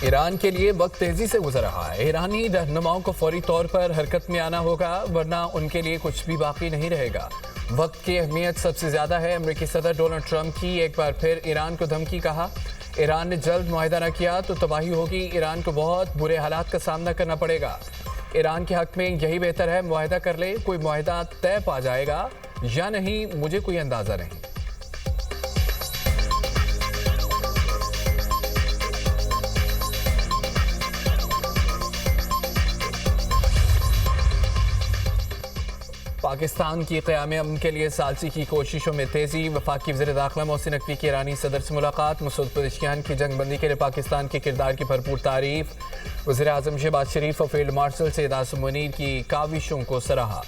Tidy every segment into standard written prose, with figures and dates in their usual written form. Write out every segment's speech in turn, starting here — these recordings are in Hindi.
ईरान के लिए वक्त तेजी से गुजर रहा है। ईरानी रहनुमाओं को फौरी तौर पर हरकत में आना होगा, वरना उनके लिए कुछ भी बाकी नहीं रहेगा। वक्त की अहमियत सबसे ज्यादा है। अमेरिकी सदर डोनाल्ड ट्रंप की एक बार फिर ईरान को धमकी। कहा, ईरान ने जल्द मुआहिदा न किया तो तबाही होगी। ईरान को बहुत बुरे हालात का सामना करना पड़ेगा। ईरान के हक में यही बेहतर है मुआहिदा कर ले। कोई मुआहिदा तय पा जाएगा या नहीं, मुझे कोई अंदाजा नहीं। पाकिस्तान की क़याम अमन के लिए सालसी की कोशिशों में तेज़ी। वफाकी वज़ीर दाखिला मोहसिन नकवी की ईरानी सदर से मुलाकात। मसूद पेज़ेश्कियान की जंगबंदी के लिए पाकिस्तान के किरदार की भरपूर तारीफ। वज़ीर आज़म शहबाज शरीफ और फील्ड मार्शल सैयद आसिम मुनीर की काविशों को सराहा।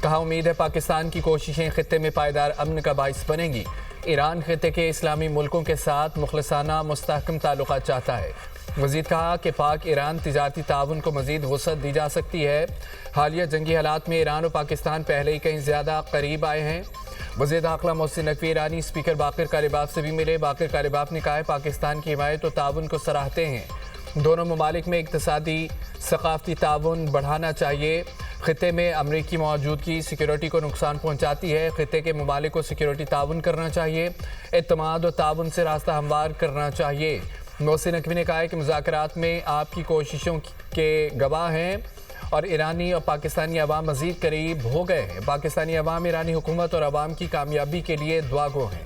कहा, उम्मीद है पाकिस्तान की कोशिशें खित्ते में पायदार अमन का बाइस बनेंगी। ईरान खित्ते के इस्लामी मुल्कों के साथ मुखलसाना मुस्तहकम ताल्लुकात चाहता है। मज़ीद कहा कि पाक ईरान तिजारती ताउन को मज़ीद वसअत दी जा सकती है। हालिया जंगी हालात में ईरान और पाकिस्तान पहले ही कहीं ज़्यादा करीब आए हैं। वज़ीर दाखिला मोहसिन नकवी ईरानी स्पीकर बाक़िर कालिबाफ से भी मिले। बाक़िर कालिबाफ ने कहा, पाकिस्तान की हिमायत और ताउन को सराहते हैं। दोनों ममालिक में इक़्तिसादी सक़ाफ़ती ताउन बढ़ाना चाहिए। खित्ते में अमरीकी मौजूदगी सिक्योरिटी को नुकसान पहुँचाती है। खित्ते के ममालिक को सिक्योरिटी ताउन करना चाहिए। एतमाद और ताउन से रास्ता हमवार करना चाहिए। मोहसिन नकवी ने कहा है कि मुज़ाकरात में आपकी कोशिशों के गवाह हैं और ईरानी और पाकिस्तानी अवाम मज़ीद करीब हो गए हैं। पाकिस्तानी अवाम ईरानी हुकूमत और अवाम की कामयाबी के लिए दुआगो हैं।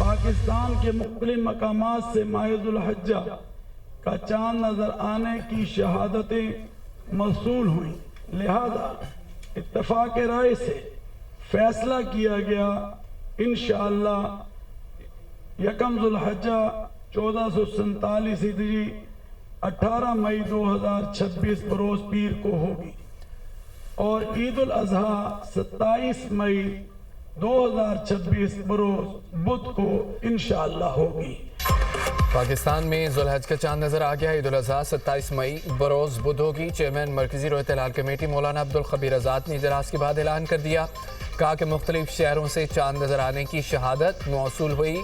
पाकिस्तान के मुख्तलिफ मकामात से माहिदुल हज्जा का चांद नजर आने की शहादतें मौसूल हुई। लिहाजा इत्तफाक राय से फैसला किया गया, इंशाअल्लाह यकम ज़ुल्हज्जा 1447 हिजरी 18 मई 2026 बरोज पीर को होगी और ईद उल अज़हा 27 मई 2026 बरोज बुध को इंशाअल्लाह होगी। पाकिस्तान में ज़ुल्हज का चांद नजर आ गया। ईद उल अज़हा 27 मई बरोज बुध होगी। चेयरमैन मरकजी रोयत हिलाल कमेटी मौलाना अब्दुल खबीर आज़ाद ने इजलास के बाद ऐलान कर दिया। कहा कि मुख्तलिफ शहरों से चांद नजर आने की शहादत मौसूल हुई।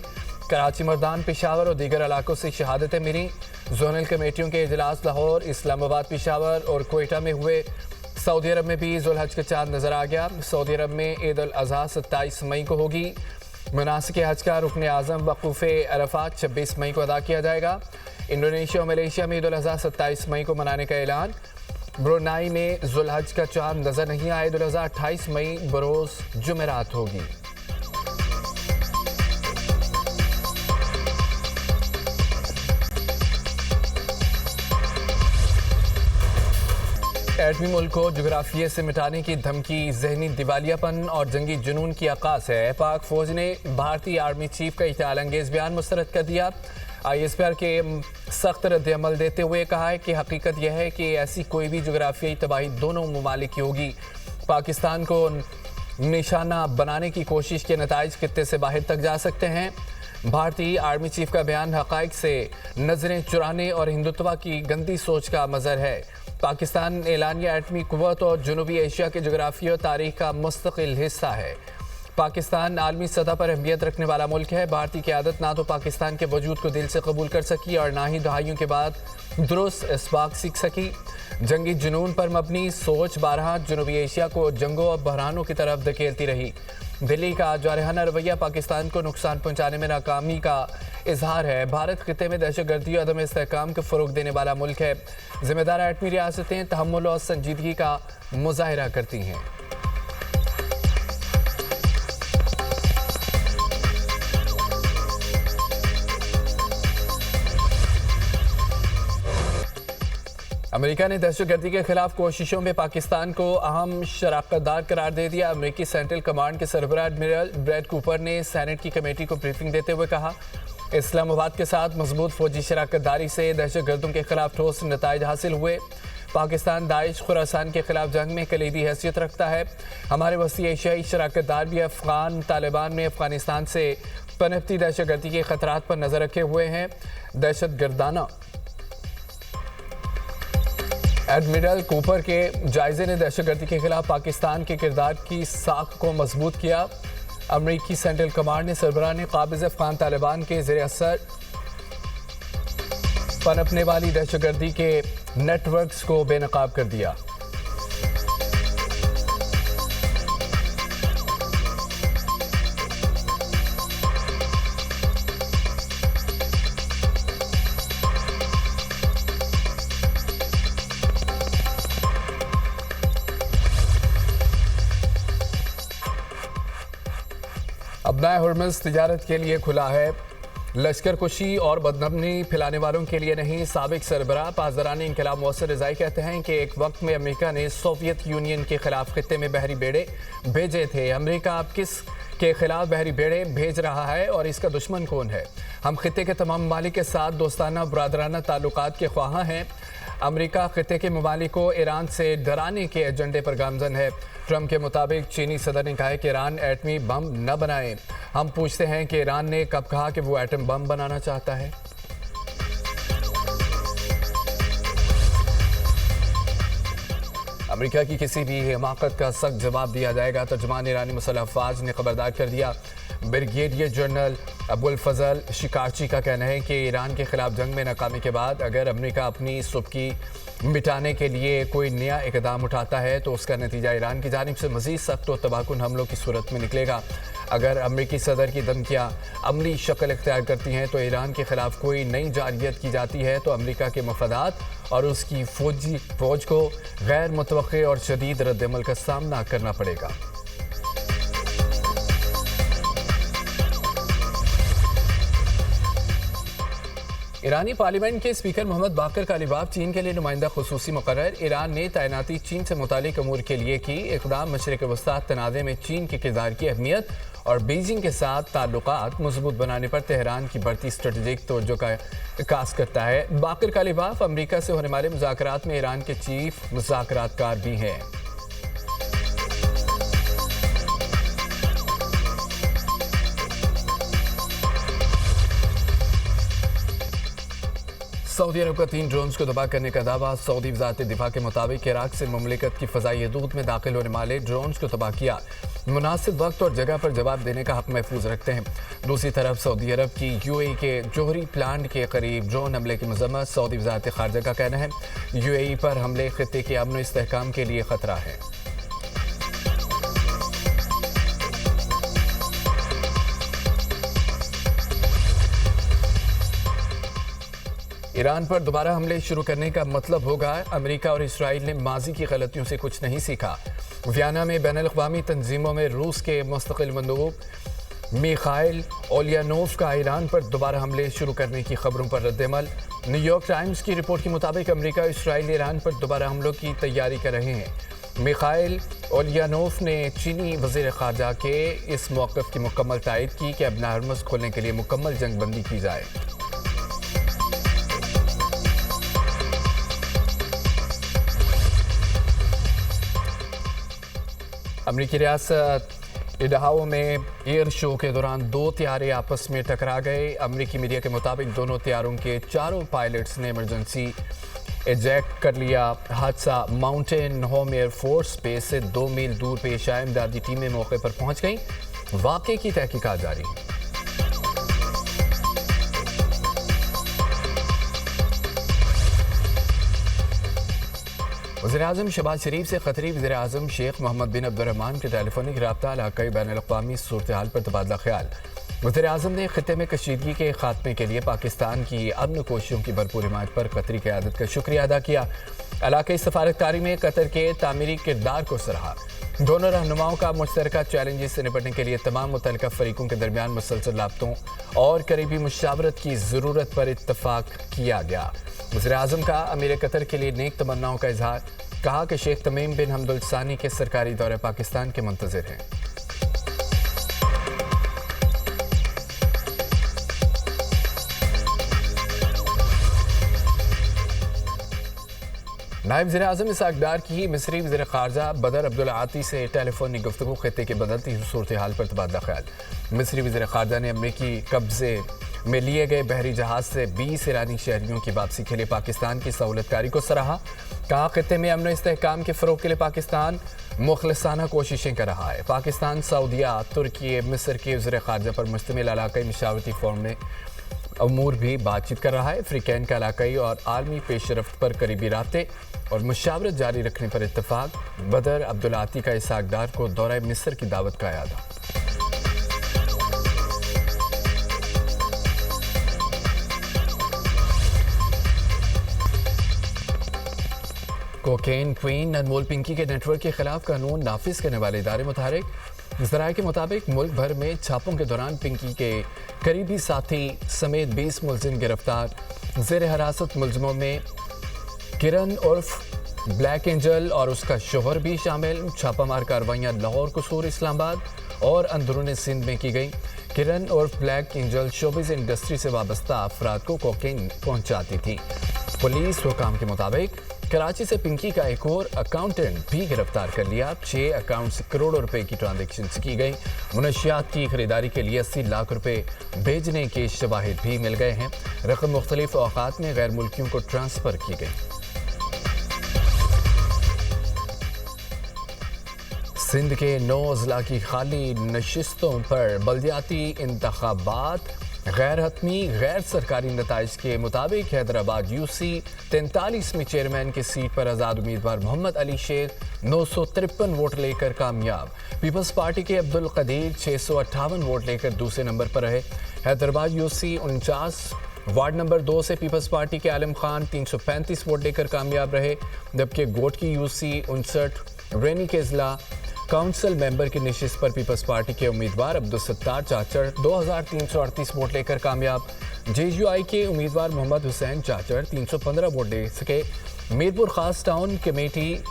कराची, मर्दान, पेशावर और दीगर इलाकों से शहादतें मिली। जोनल कमेटियों के इजलास लाहौर, इस्लामाबाद, पेशावर और कोयटा में हुए। सऊदी अरब में भी ज़ुल्हज का चांद नजर आ गया। सऊदी अरब में ईद उल अज़हा 27 मई को होगी। मुनासिक हज का रुकन आज़म वक़ूफ़े अरफात 26 मई को अदा किया जाएगा। इंडोनेशिया और मलेशिया में ईद उल अज़हा 27 मई को मनाने का ऐलान। ब्रुनाई में ज़ुल्हज का चांद नजर नहीं आया। ईद उल अज़हा 28 मई बरोज जुमेरात होगी। एटमी मुल्क को जोग्राफिया से मिटाने की धमकी जहनी दिवालियापन और जंगी जुनून की अक्कास है। पाक फौज ने भारतीय आर्मी चीफ का इख्तियाल अंगेज बयान मुस्तरद कर दिया। ISPR के सख्त रद्द अमल देते हुए कहा है कि हकीकत यह है कि ऐसी कोई भी जोग्राफियाई तबाही दोनों ममालिक की होगी। पाकिस्तान को निशाना बनाने की कोशिश के नताइज खित्ते से बाहर तक जा सकते हैं। भारतीय आर्मी चीफ का बयान हक़ाइक़ से नजरें चुराने और हिंदुत्व की गंदी सोच का मज़हर है। पाकिस्तान एलानिया एटमी कुव्वत और जनूबी एशिया के जोग्राफी और तारीख का मुस्तकिल हिस्सा है। पाकिस्तान आलमी सतह पर अहमियत रखने वाला मुल्क है। भारतीय क़यादत ना तो पाकिस्तान के वजूद को दिल से कबूल कर सकी और ना ही दहाइयों के बाद दुरुस्त इसबाक सीख सकी। जंगी जुनून पर मबनी सोच बारहा जनूबी एशिया को जंगों और बहरानों की तरफ धकेलती रही। दिल्ली का जारहाना रवैया पाकिस्तान को नुकसान पहुंचाने में नाकामी का इजहार है। भारत खित्ते में दहशतगर्दी और अदम इस्तेहकाम को फ़रोग देने वाला मुल्क है। जिम्मेदार एटमी रियासतें तहम्मुल और संजीदगी का मुजाहिरा करती हैं। अमेरिका ने दहशतगर्दी के खिलाफ कोशिशों में पाकिस्तान को अहम शराकतदार करार दे दिया। अमेरिकी सेंट्रल कमांड के सरबराह एडमिरल ब्रैड कूपर ने सेनेट की कमेटी को ब्रीफिंग देते हुए कहा, इस्लामाबाद के साथ मजबूत फौजी शराकतदारी से दहशतगर्दों के खिलाफ ठोस नताइज हासिल हुए। पाकिस्तान दाइश खुरासान के खिलाफ जंग में कलीदी हैसियत रखता है। हमारे वसी एशियाई शराकतदार भी अफगान तालिबान में अफगानिस्तान से पनपती दहशतगर्दी के खतरात पर नजर रखे हुए हैं। दहशतगर्दाना एडमिरल कूपर के जायजे ने दहशतगर्दी के खिलाफ पाकिस्तान के किरदार की साख को मजबूत किया। अमरीकी सेंट्रल कमांड ने सरबराह ने काबिज अफगान तालिबान के ज़ेर असर पनपने वाली दहशतगर्दी के नेटवर्क्स को बेनकाब कर दिया। अपना हुर्मुज़ तिजारत के लिए खुला है, लश्कर कुशी और बदनमी फैलाने वालों के लिए नहीं। साबिक सरबराह पासदारान इंकलाब मौसर रज़ाई कहते हैं कि एक वक्त में अमेरिका ने सोवियत यूनियन के खिलाफ खित्ते में बहरी बेड़े भेजे थे। अमेरिका अब किस के खिलाफ बहरी बेड़े भेज रहा है और इसका दुश्मन कौन है? हम खित्ते के तमाम ममालिक के साथ दोस्ताना बरादराना ताल्लुकात के ख्वाह हैं। अमेरिका खित्ते के ममालिक को ईरान से डराने के एजेंडे पर गामजन है। ट्रंप के मुताबिक चीनी सदर ने कहा है कि ईरान एटमी बम न बनाए। हम पूछते हैं कि ईरान ने कब कहा कि वो एटम बम बनाना चाहता है? अमेरिका की किसी भी हिमाकत का सख्त जवाब दिया जाएगा, तर्जुमान ईरानी मुसल्लह अफवाज ने खबरदार कर दिया। ब्रिगेडियर जनरल अबुल फजल शिकारची का कहना है कि ईरान के खिलाफ जंग में नाकामी के बाद अगर अमेरिका अपनी सुबकी मिटाने के लिए कोई नया इकदाम उठाता है तो उसका नतीजा ईरान की जानिब से मज़ीद सख्त और तबाहकुन हमलों की सूरत में निकलेगा। अगर अमेरिकी सदर की धमकियाँ अमली शक्ल इख्तियार करती हैं तो ईरान के खिलाफ कोई नई जारियत की जाती है तो अमेरिका के मफादात और उसकी फौज को गैर मुतवक्के और शदीद रद्दअमल का सामना करना पड़ेगा। ईरानी पार्लियामेंट के स्पीकर मोहम्मद बाकर कालिबाफ चीन के लिए नुमाइंदा खुसूसी मुकर्रर। ईरान ने तैनाती चीन से मुतालिक अमूर के लिए की। इक़दाम मशरिक़ वस्ता तनाज़े में चीन के किरदार की अहमियत और बीजिंग के साथ ताल्लुकात मजबूत बनाने पर तेहरान की बढ़ती स्ट्रेटेजिक तवज्जो का इकास करता है। बाकर कालिबाफ अमरीका से होने वाले मुज़ाकरात में ईरान के चीफ मुज़ाकरातकार भी हैं। सऊदी अरब का 3 ड्रोन्स को तबाह करने का दावा। सऊदी वज़ारत दिफा के मुताबिक इराक से मुमलिकत की फ़ज़ाई हदूद में दाखिल होने वाले ड्रोन्स को तबाह किया। मुनासिब वक्त और जगह पर जवाब देने का हक महफूज रखते हैं। दूसरी तरफ सऊदी अरब की यूएई के जोहरी प्लांट के करीब ड्रोन हमले की मज़म्मत। सऊदी वज़ारत ख़ारजा का कहना है यूएई पर हमले खित्ते के अमन व इस्तेहकाम के लिए ख़तरा है। ईरान पर दोबारा हमले शुरू करने का मतलब होगा अमेरिका और इसराइल ने माजी की गलतियों से कुछ नहीं सीखा। वियना में बैनुल-अक़वामी तंजीमों में रूस के मुस्तकिल मंदूब मिखाइल ओलियानोव का ईरान पर दोबारा हमले शुरू करने की खबरों पर रद्दअमल। न्यूयॉर्क टाइम्स की रिपोर्ट के मुताबिक अमेरिका और इसराइल ईरान पर दोबारा हमलों की तैयारी कर रहे हैं। मिखाइल ओलियानोव ने चीनी वज़ीर ख़ारजा के इस मौक़िफ़ की मुकम्मल तायद की कि अब हरमुज़ खोलने के लिए मुकम्मल जंगबंदी की जाए। अमरीकी रियासत इडाहो में एयर शो के दौरान 2 तैयारे आपस में टकरा गए। अमरीकी मीडिया के मुताबिक दोनों तैयारों के 4 पायलट्स ने इमरजेंसी एजेक्ट कर लिया। हादसा mountain home air force base से 2 मील दूर पेश आया। इमदादी टीमें मौके पर पहुंच गईं। वाक़े की तहकीकात जारी है। वज़ीर-ए-आज़म शहबाज शरीफ से क़तरी वज़ीर-ए-आज़म शेख मोहम्मद बिन अब्दुर्रहमान के टेलीफोनिक रब्ता इलाक़ाई बैनुल-अक़वामी सूरत-ए-हाल पर तबादला ख्याल। वज़ीर-ए-आज़म ने ख़ित्ते में कशीदगी के खात्मे के लिए पाकिस्तान की अमन कोशिशों की भरपूर हिमायत पर कतरी क़यादत का शुक्रिया अदा किया। इलाक़ाई सफ़ारतकारी में कतर के तामीरी किरदार को सराहा। दोनों रहनुमाओं का मुश्तरका चैलेंजेस से निपटने के लिए तमाम मुतल्लिक़ा फ़रीक़ों के दरमियान मुसलसल राब्तों और करीबी मुशावरत की ज़रूरत पर इत्तफ़ाक़ किया गया। वज़ीर-ए-आज़म का अमीर कतर के लिए नेक तमन्नाओं का इजहार। कहा कि शेख तमीम बिन हमदुल सानी के सरकारी दौरे पाकिस्तान के मुंतज़िर हैं। नायब वज़ीर-ए-आज़म इसाक डार की मिस्री वज़ीर ख़ारजा बदर अब्दुल आती से टेलीफोनिक गुफ्तगू खित्ते की बदलती हुई सूरत हाल पर तबादला ख्याल। मिस्री वज़ीर ख़ारजा ने अमरीकी कब्जे में लिए गए बहरी जहाज से 20 ईरानी शहरियों की वापसी के लिए पाकिस्तान की सहूलतकारी को सराहा। कहा खित्ते में अमन इस्तेहकाम के फ़रोग़ के लिए पाकिस्तान मुखलिसाना कोशिशें कर रहा है। पाकिस्तान सऊदीया तुर्की मिस्र के वज़ीर ख़ारजा पर मुश्तमिल इलाक़ाई मशावरती फोरम में अमूर भी बातचीत कर रहा है। अफ्रीकैन का इलाकाई और आलमी पेशरफ्त पर करीबी रातें और मुशावरत जारी रखने पर इत्तफाक। बदर अब्दुल आती का इसाक डार को दौरा मिस्र की दावत का यादा। कोकेन क्वीन अनमोल पिंकी के नेटवर्क के खिलाफ कानून नाफिज करने वाले इदारे मुतारिक। ज़राए के मुताबिक मुल्क भर में छापों के दौरान पिंकी के करीबी साथी समेत 20 मुलजिम गिरफ्तार। ज़ेर हिरासत मुलजिमों में किरण उर्फ ब्लैक एंजल और उसका शोहर भी शामिल। छापामार कार्रवाइयाँ लाहौर, कसूर, इस्लामाबाद और अंदरून सिंध में की गई। किरण उर्फ ब्लैक एंजल शोबिज़ इंडस्ट्री से वाबस्ता अफराद को कोकेन पहुँचाती थी। पुलिस हुकाम के मुताबिक कराची से पिंकी का एक और अकाउंटेंट भी गिरफ्तार कर लिया। 6 अकाउंट से करोड़ों रुपए की ट्रांजैक्शन की गई। मुनशियात की खरीदारी के लिए 80 लाख रुपए भेजने के शवाहिद भी मिल गए हैं। रकम मुख्तलिफ औकात में गैर मुल्कियों को ट्रांसफ़र की गई। सिंध के 9 अजला की खाली नशिस्तों पर बल्दियाती इंतखाबात गैर हतमी गैर सरकारी नताइज के मुताबिक हैदराबाद यूसी 43 में चेयरमैन की सीट पर आज़ाद उम्मीदवार मोहम्मद अली शेख 953 वोट लेकर कामयाब। पीपल्स पार्टी के अब्दुल कदीर 658 वोट लेकर दूसरे नंबर पर रहे। हैदराबाद यूसी 49 वार्ड नंबर 2 से पीपल्स पार्टी के आलम खान 335 वोट लेकर कामयाब रहे। जबकि गोट की यूसी 59 रेनी के अजला काउंसिल मेंबर की नशिस्त पर पीपल्स पार्टी के उम्मीदवार अब्दुल सत्तार चाचर 2338 वोट लेकर कामयाब। जेयूआई के उम्मीदवार मोहम्मद हुसैन चाचर 315 वोट ले सके। मीरपुर खास टाउन कमेटी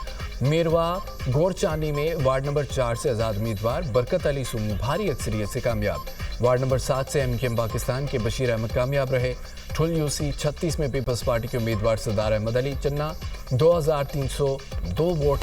मेरवा गोरचानी में वार्ड नंबर 4 से आज़ाद उम्मीदवार बरकत अली सुम भारी अक्सरियत से कामयाब। वार्ड नंबर 7 से एमकेएम पाकिस्तान के बशीर अहमद कामयाब रहे। ठुल यूसी 36 में पीपल्स पार्टी के उम्मीदवार सरदार अहमद अली चन्ना 2302 वोट